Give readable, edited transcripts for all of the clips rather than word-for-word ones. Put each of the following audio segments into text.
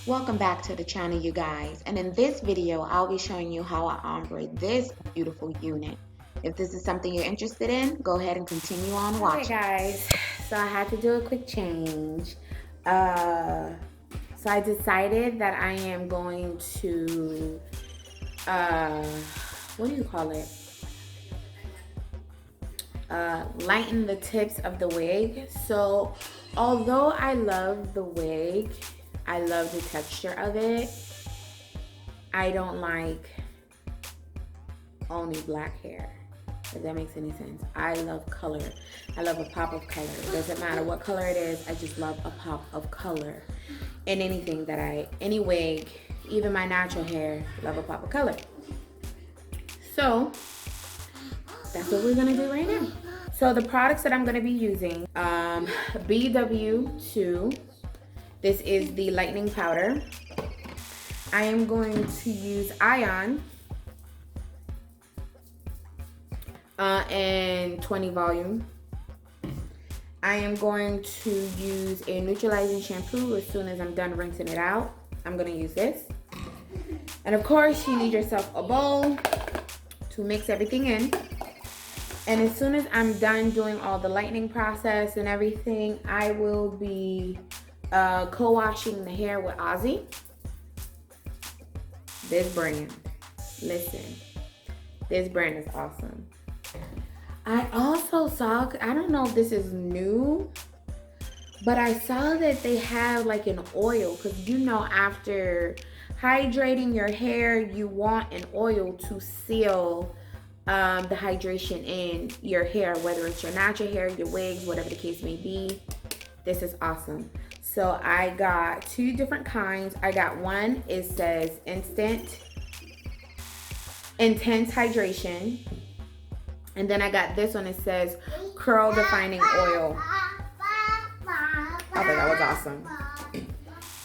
Welcome back to the channel, you guys, and in this video I'll be showing you how I ombre this beautiful unit. If this is something you're interested in, go ahead and continue on watching. Hey guys, so I had to do a quick change. So I decided that I am going to what do you call it? Lighten the tips of the wig. So although I love the wig, I love the texture of it, I don't like only black hair, if that makes any sense. I love color. I love a pop of color. It doesn't matter what color it is, I just love a pop of color in anything that any wig, even my natural hair, love a pop of color. So that's what we're gonna do right now. So the products that I'm gonna be using, BW2. This is the lightening powder. I am going to use Ion and 20 volume. I am going to use a neutralizing shampoo as soon as I'm done rinsing it out. I'm gonna use this. And of course, you need yourself a bowl to mix everything in. And as soon as I'm done doing all the lightening process and everything, I will be co-washing the hair with Ozzy. This brand, listen, this brand is awesome. I also saw, I don't know if this is new, but I saw that they have like an oil, because you know after hydrating your hair, you want an oil to seal the hydration in your hair, whether it's your natural hair, your wigs, whatever the case may be. This is awesome. So I got two different kinds. I got one, it says intense hydration. And then I got this one, it says curl defining oil. I thought that was awesome.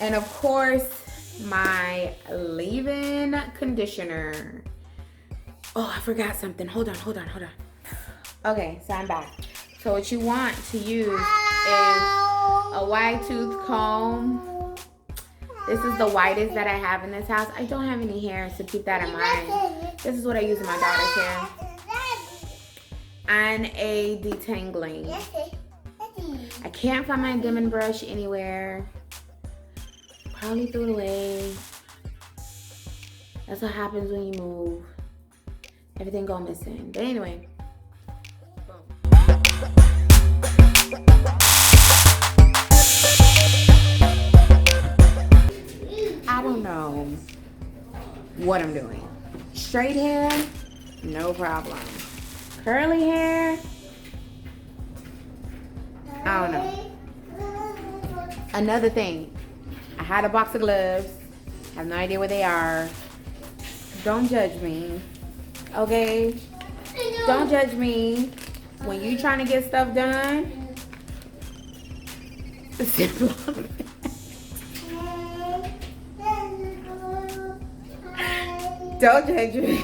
And of course, my leave-in conditioner. Oh, I forgot something. Hold on. Okay, so I'm back. So what you want to use is a wide tooth comb. This is the widest that I have in this house. I don't have any hair, so keep that in mind. This is what I use in my daughter's hair. And a detangling. I can't find my dimming brush anywhere. Probably threw it away. That's what happens when you move. Everything go missing. But anyway. I don't know what I'm doing. Straight hair, no problem. Curly hair, I don't know. Another thing, I had a box of gloves. I have no idea where they are. Don't judge me, okay? Don't judge me when you trying to get stuff done. Don't judge me.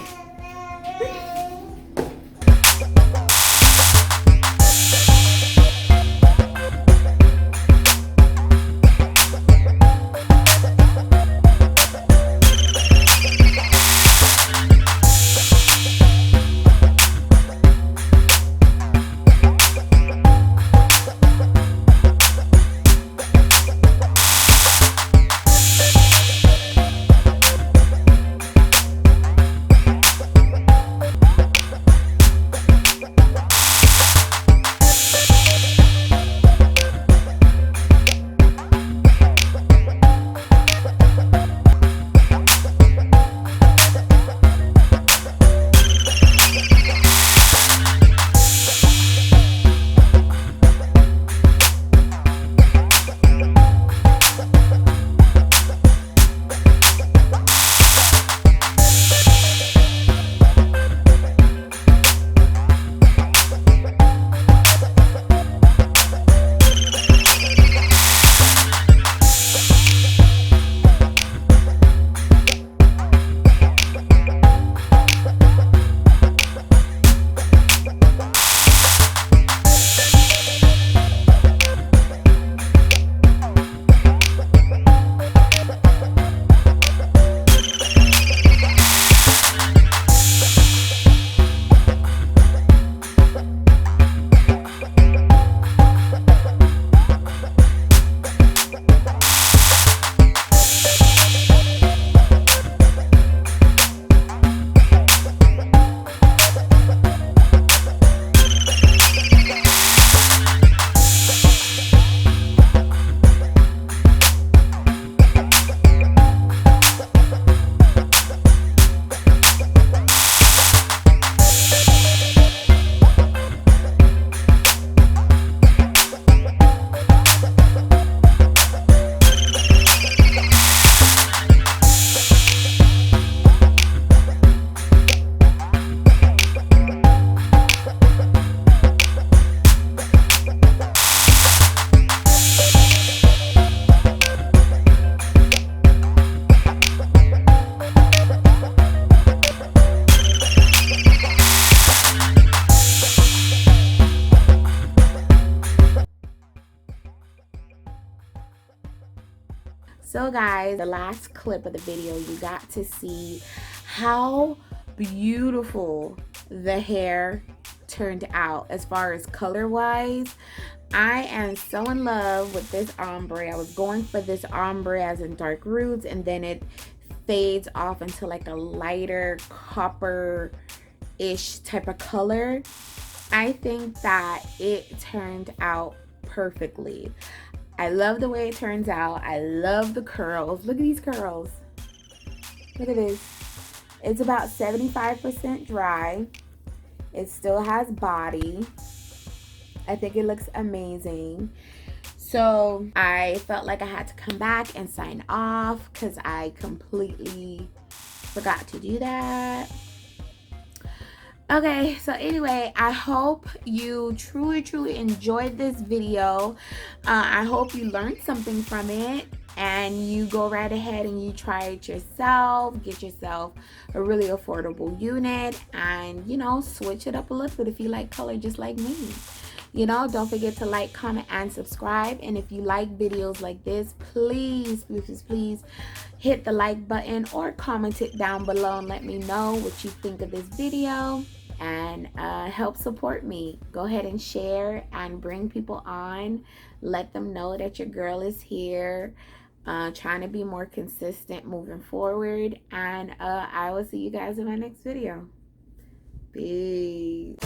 So guys, the last clip of the video, you got to see how beautiful the hair turned out as far as color wise. I am so in love with this ombre. I was going for this ombre as in dark roots, and then it fades off into like a lighter copper-ish type of color. I think that it turned out perfectly. I love the way it turns out. I love the curls. Look at these curls. Look at this. It's about 75% dry. It still has body. I think it looks amazing. So I felt like I had to come back and sign off because I completely forgot to do that. Okay, so anyway, I hope you truly enjoyed this video. I hope you learned something from it, and you go right ahead and you try it yourself. Get yourself a really affordable unit, and you know, switch it up a little bit if you like color just like me. You know, don't forget to like, comment, and subscribe. And if you like videos like this, please hit the like button or comment it down below and let me know what you think of this video, and help support me. Go ahead and share and bring people on. Let them know that your girl is here, trying to be more consistent moving forward. And I will see you guys in my next video. Peace.